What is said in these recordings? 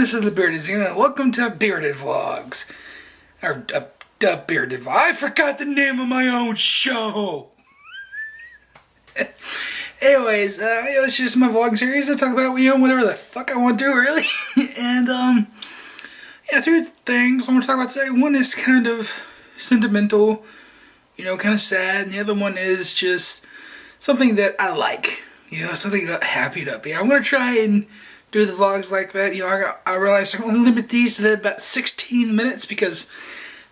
this is DaBeardedVlogs, and welcome to Bearded Vlogs. Or, DaBearded Vlogs. I forgot the name of my own show! Anyways, it's just my vlog series. I talk about, whatever the fuck I want to do, really. And, yeah, two things I want to talk about today. One is kind of sentimental, kind of sad, and the other one is just something that I like. Something happy to be. I'm going to try and do the vlogs like that. I realized I can only limit these to about 16 minutes because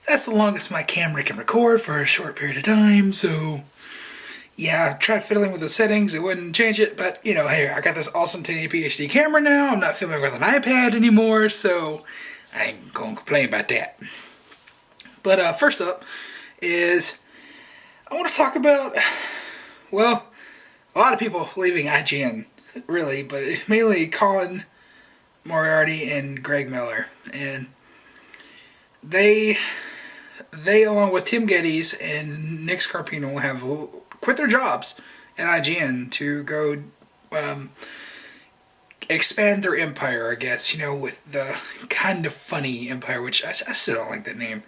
that's the longest my camera can record for a short period of time. So, yeah, I tried fiddling with the settings. It wouldn't change it. But, hey, I got this awesome 1080p HD camera now. I'm not filming with an iPad anymore. So, I ain't going to complain about that. But first up is I want to talk about, well, a lot of people leaving IGN, really, but mainly Colin Moriarty and Greg Miller. And they along with Tim Geddes and Nick Scarpino, have quit their jobs at IGN to go expand their empire, I guess, with the Kind of Funny empire, which I still don't like that name.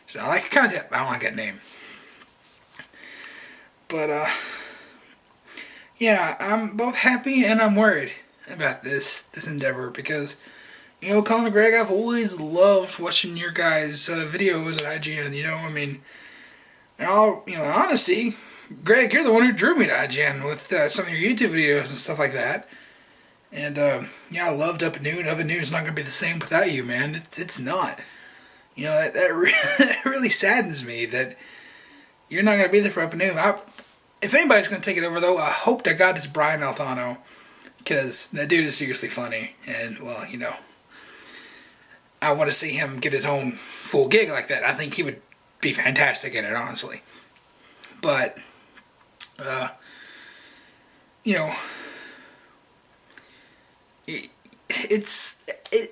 So I like content, but I don't like that name. But, yeah, I'm both happy and I'm worried about this endeavor because, Colin and Greg, I've always loved watching your guys' videos at IGN, in all, honesty, Greg, you're the one who drew me to IGN with some of your YouTube videos and stuff like that. And, yeah, I loved Up at Noon. Up at Noon is not going to be the same without you, man. It's not. That really saddens me that you're not going to be there for Up at Noon. If anybody's going to take it over, though, I hope to God it's Brian Altano, because that dude is seriously funny, and, well, I want to see him get his own full gig like that. I think he would be fantastic in it, honestly. But,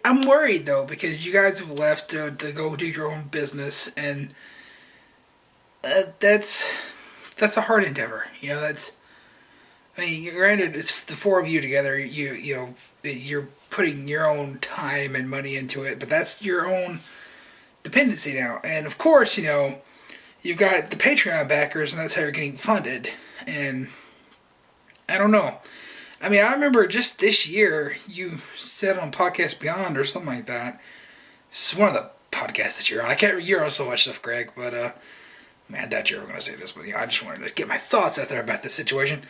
I'm worried, though, because you guys have left to go do your own business, and that's a hard endeavor. Granted, it's the four of you together. You're putting your own time and money into it, but that's your own dependency now. And of course, you've got the Patreon backers, and that's how you're getting funded. And I don't know. I remember just this year, you said on Podcast Beyond or something like that. This is one of the podcasts that you're on. You're on so much stuff, Greg, but I doubt you're ever going to say this, but I just wanted to get my thoughts out there about this situation.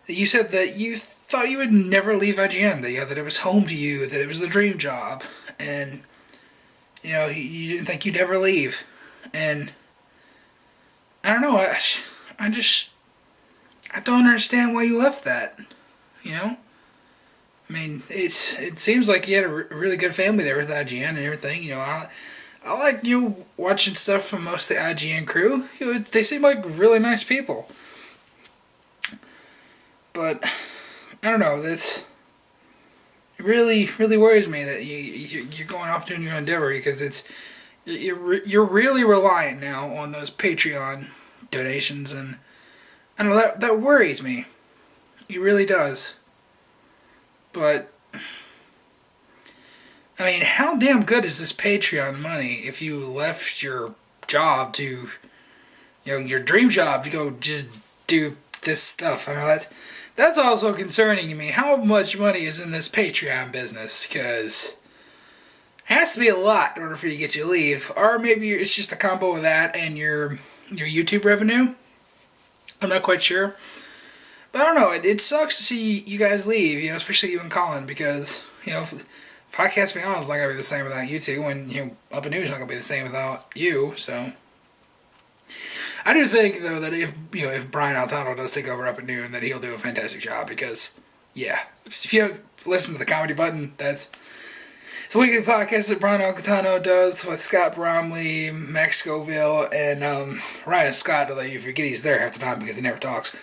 You said that you thought you would never leave IGN, that it was home to you, that it was the dream job, and you didn't think you'd ever leave. And I don't know, I don't understand why you left that. It seems like you had a really good family there with IGN and everything. I like watching stuff from most of the IGN crew. They seem like really nice people. But I don't know. It really worries me that you're going off doing your own endeavor, because you're really reliant now on those Patreon donations, and I don't know, that worries me. It really does. But how damn good is this Patreon money if you left your job to, your dream job to go just do this stuff? That's also concerning to me. How much money is in this Patreon business? Because it has to be a lot in order for you to get you to leave. Or maybe it's just a combo of that and your YouTube revenue. I'm not quite sure. But I don't know. It sucks to see you guys leave, especially you and Colin, because, Podcast Beyond is not going to be the same without you two, and, Up and News is not going to be the same without you, so. I do think, though, that if Brian Altano does take over Up and Noon, that he'll do a fantastic job, because, yeah, if you listen to the Comedy Button, it's a weekly podcast that Brian Altano does with Scott Bromley, Max Scoville, and Ryan Scott, although you forget he's there half the time because he never talks.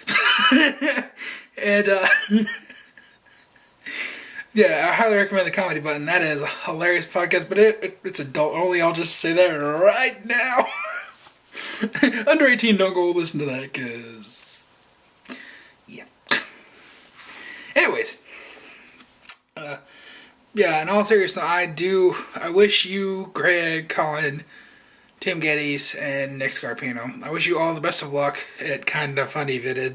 And, yeah, I highly recommend the Comedy Button. That is a hilarious podcast, but it's adult only. I'll just say that right now. Under 18, don't go listen to that, because, yeah. Anyways, yeah, in all seriousness, I wish you, Greg, Colin, Tim Geddes, and Nick Scarpino, I wish you all the best of luck at kind of funny video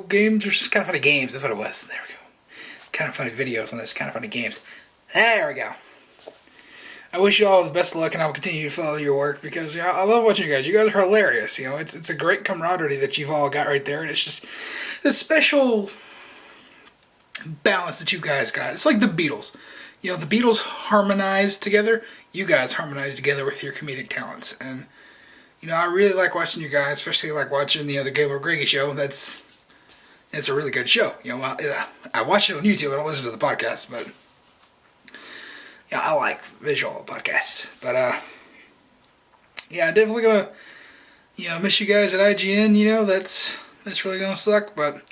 games, or just kind of funny games. That's what it was. There we go. Kind of funny videos on this kind of funny games. There we go. I wish you all the best of luck, and I will continue to follow your work because I love watching you guys. You guys are hilarious. It's a great camaraderie that you've all got right there, and it's just this special balance that you guys got. It's like the Beatles. The Beatles harmonized together. You guys harmonized together with your comedic talents, and I really like watching you guys, especially like watching the Game of Greggy show. It's a really good show. I watch it on YouTube. I don't listen to the podcast, but I like visual podcasts. But definitely gonna miss you guys at IGN. That's really gonna suck, but.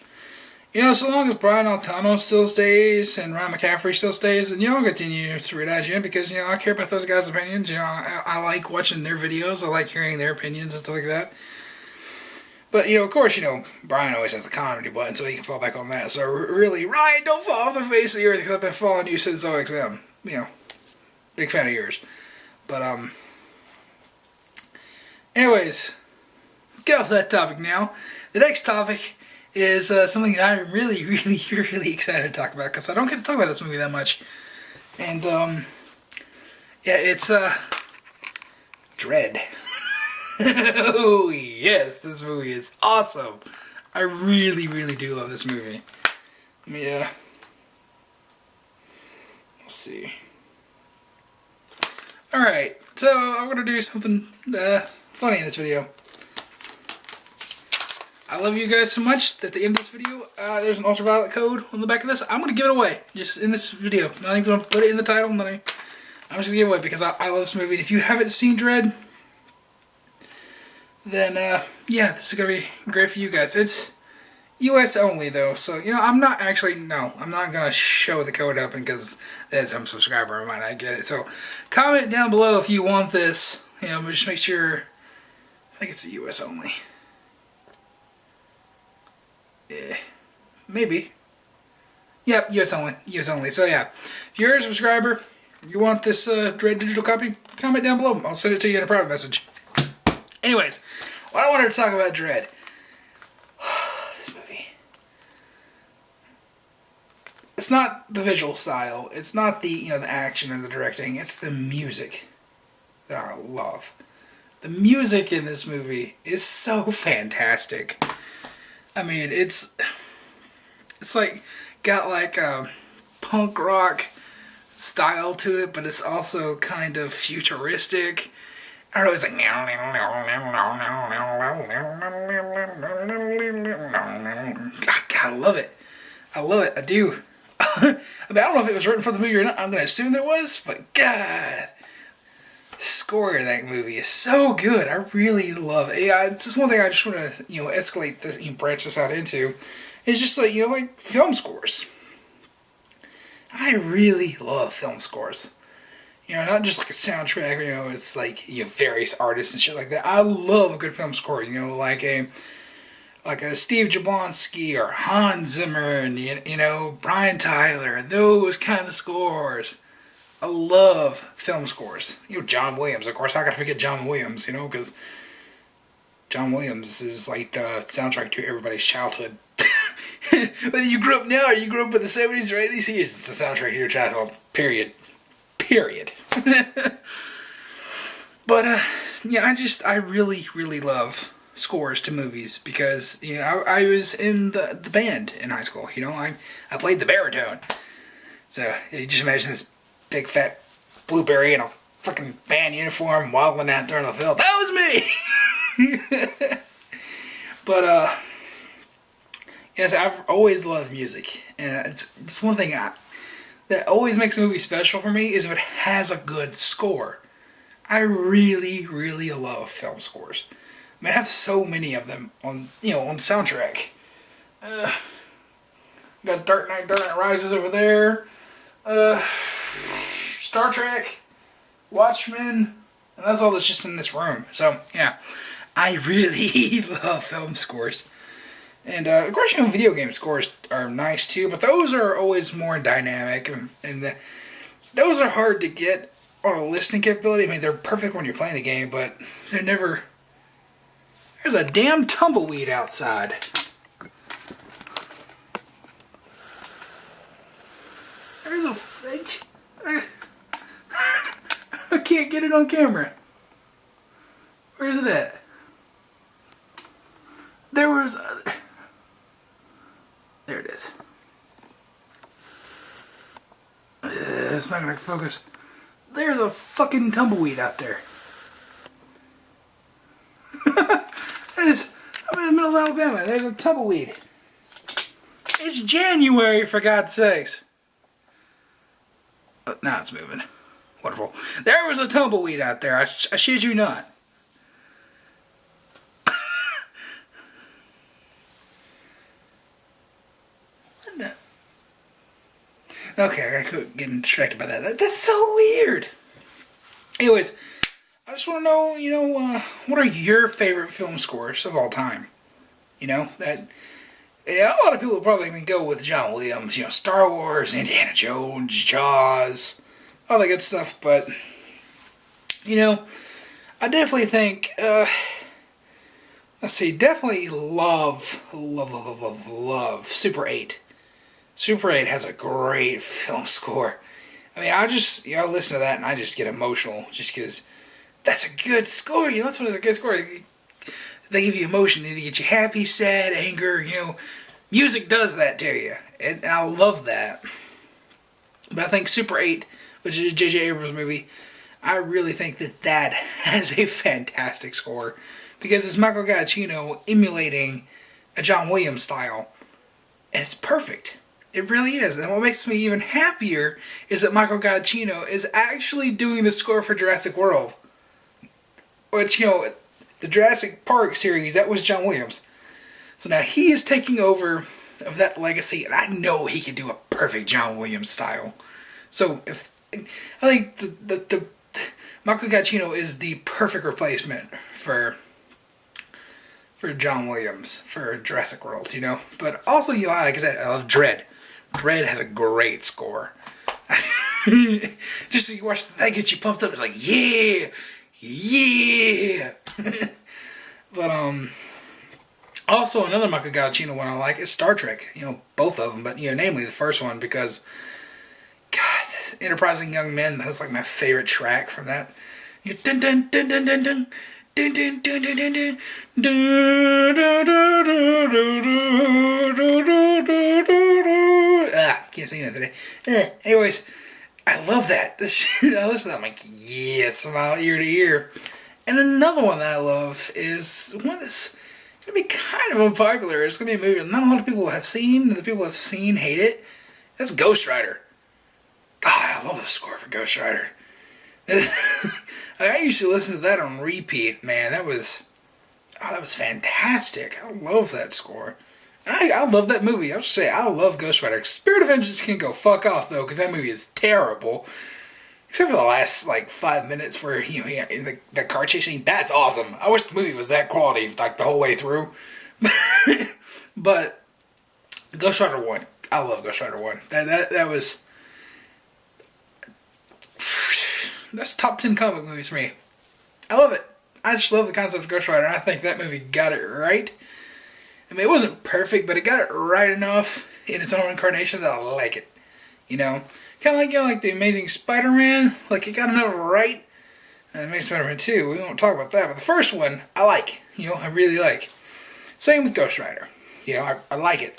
So long as Brian Altano still stays and Ryan McCaffrey still stays, then I'll continue to read IGN because I care about those guys' opinions. I like watching their videos. I like hearing their opinions and stuff like that. But of course, Brian always has the comedy button, so he can fall back on that. So really, Ryan, don't fall off the face of the earth because I've been following you since OXM. Big fan of yours. But anyways, get off that topic now. The next topic is something that I'm really, really, really excited to talk about because I don't get to talk about this movie that much. And, it's, Dread. Oh, yes, this movie is awesome. I really, really do love this movie. Let's see. Alright, so I'm going to do something funny in this video. I love you guys so much that at the end of this video, there's an ultraviolet code on the back of this. I'm going to give it away, just in this video. Not even going to put it in the title. I'm just going to give it away because I love this movie. And if you haven't seen Dread, then, this is going to be great for you guys. It's US only, though. So, I'm not going to show the code up because that's some subscriber of mine. I get it. So, comment down below if you want this. But just make sure, I think it's US only. Maybe. Yep, US only. US only. So yeah, if you're a subscriber, you want this Dread digital copy, comment down below. I'll send it to you in a private message. Anyways, what I wanted to talk about Dread. This movie. It's not the visual style. It's not the the action or the directing. It's the music that I love. The music in this movie is so fantastic. I mean, it's like got like a punk rock style to it, but it's also kind of futuristic. I don't know, it's like God, I love it. I love it. I do. I don't know if it was written for the movie or not. I'm gonna assume there was, but God. Score of that movie is so good. I really love it. Yeah, it's just one thing I just want to escalate this, branch this out into. It's just like like film scores. I really love film scores. Not just like a soundtrack. It's like various artists and shit like that. I love a good film score. Like a Steve Jablonsky or Hans Zimmer and Brian Tyler. Those kind of scores. I love film scores. John Williams, of course. How could I forget John Williams? Because John Williams is like the soundtrack to everybody's childhood. Whether you grew up now or you grew up in the 70s or 80s, he is the soundtrack to your childhood. Period. But I really, really love scores to movies because I was in the band in high school. I played the baritone. So you just imagine this big fat blueberry in a freaking band uniform waddling out there in the field. That was me! But, yes, I've always loved music. And it's one thing that always makes a movie special for me is if it has a good score. I really, really love film scores. I have so many of them on, on soundtrack. Got Dark Knight Rises over there. Star Trek, Watchmen, and that's all that's just in this room. So, yeah, I really love film scores. And of course, video game scores are nice too, but those are always more dynamic, and those are hard to get on a listening capability. I mean, they're perfect when you're playing the game, but they're never... There's a damn tumbleweed outside. There's a... I can't get it on camera. Where's it at? There was... There it is. It's not gonna focus. There's a fucking tumbleweed out there. I'm in the middle of Alabama. There's a tumbleweed. It's January, for God's sakes. But now it's moving. Wonderful. There was a tumbleweed out there. I shit you not. Okay, I could get distracted by that. That's so weird. Anyways, I just want to know, what are your favorite film scores of all time? A lot of people will probably go with John Williams, Star Wars, Indiana Jones, Jaws, all that good stuff, but, I definitely think, definitely love Super 8. Super 8 has a great film score. I mean, I listen to that and I just get emotional just because that's a good score. That's what is a good score. They give you emotion. They get you happy, sad, anger. Music does that to you. And I love that. But I think Super 8, which is a J.J. Abrams movie, I really think that has a fantastic score. Because it's Michael Giacchino emulating a John Williams style. And it's perfect. It really is. And what makes me even happier is that Michael Giacchino is actually doing the score for Jurassic World. Which, the Jurassic Park series, that was John Williams. So now he is taking over of that legacy, and I know he can do a perfect John Williams style. So I think the Michael Giacchino is the perfect replacement for John Williams for Jurassic World, But also, like I said, I love Dredd. Dredd has a great score. Just so you watch that gets you pumped up. It's like, yeah. But also another Michael Giacchino one I like is Star Trek. Both of them, but namely the first one because, God, Enterprising Young Men. That's like my favorite track from that. Dun dun dun dun dun dun. Dun, dun, dun, dun, dun, dun. Dun, dun, dun, dun, dun, dun, dun, dun. Can't sing that today. Anyways, I love that. I listen to that, I'm like, yeah, smile ear to ear. And another one that I love is one that's going to be kind of unpopular. It's going to be a movie that not a lot of people have seen, and the people that have seen hate it. That's Ghost Rider. God, I love the score for Ghost Rider. I used to listen to that on repeat, man. That was fantastic. I love that score. I love that movie. I'll just say I love Ghost Rider. Spirit of Vengeance can go fuck off though, because that movie is terrible. Except for the last 5 minutes where the car chase scene. That's awesome. I wish the movie was that quality the whole way through. But Ghost Rider 1. I love Ghost Rider 1. That was. That's top 10 comic movies for me. I love it. I just love the concept of Ghost Rider. I think that movie got it right. I mean, it wasn't perfect, but it got it right enough in its own incarnation that I like it. Kind of like the Amazing Spider-Man. It got enough right. And Amazing Spider-Man 2, we won't talk about that. But the first one, I like. I really like. Same with Ghost Rider. I like it.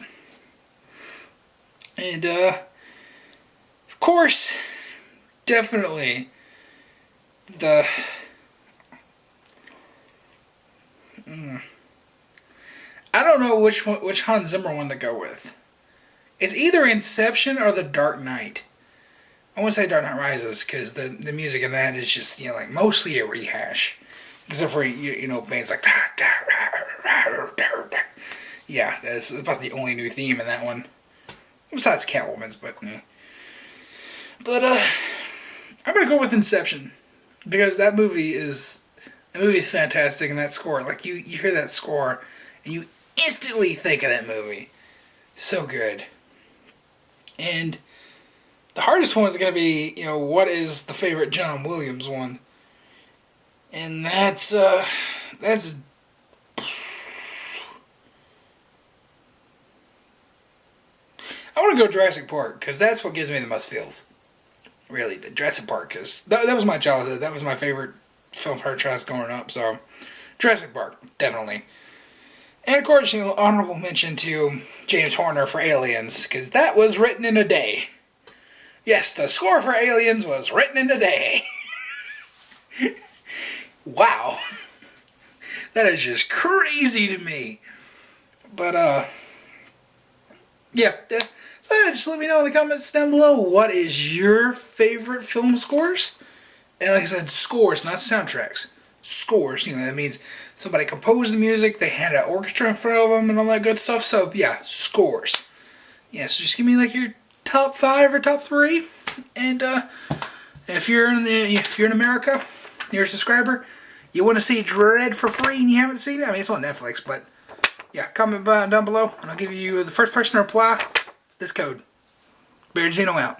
And, of course, definitely I don't know which Hans Zimmer one to go with. It's either Inception or The Dark Knight. I won't say Dark Knight Rises because the music in that is just mostly a rehash, except for bands like yeah, that's about the only new theme in that one, besides Catwoman's. But I'm gonna go with Inception because that movie is fantastic, and that score, you hear that score and you instantly think of that movie. So good. And the hardest one is going to be, you know, what is the favorite John Williams one? And that's I want to go Jurassic Park, because that's what gives me the most feels. Really, the Jurassic Park, because that was my childhood. That was my favorite film franchise growing up, so Jurassic Park, definitely. And of course, you know, honorable mention to James Horner for Aliens, because that was written in a day. Yes, the score for Aliens was written in a day. Wow. That is just crazy to me. But, yeah. So, yeah, just let me know in the comments down below, what is your favorite film scores? And like I said, scores, not soundtracks. Scores, you know, that means somebody composed the music, they had an orchestra in front of them and all that good stuff. So, yeah, scores. Yeah, so just give me like your top 5 or top 3. And, if you're in America, you're a subscriber, you want to see Dread for free and you haven't seen it, I mean, it's on Netflix, but yeah, comment down below and I'll give you the first person to reply this code. DaBeardedVlogs out.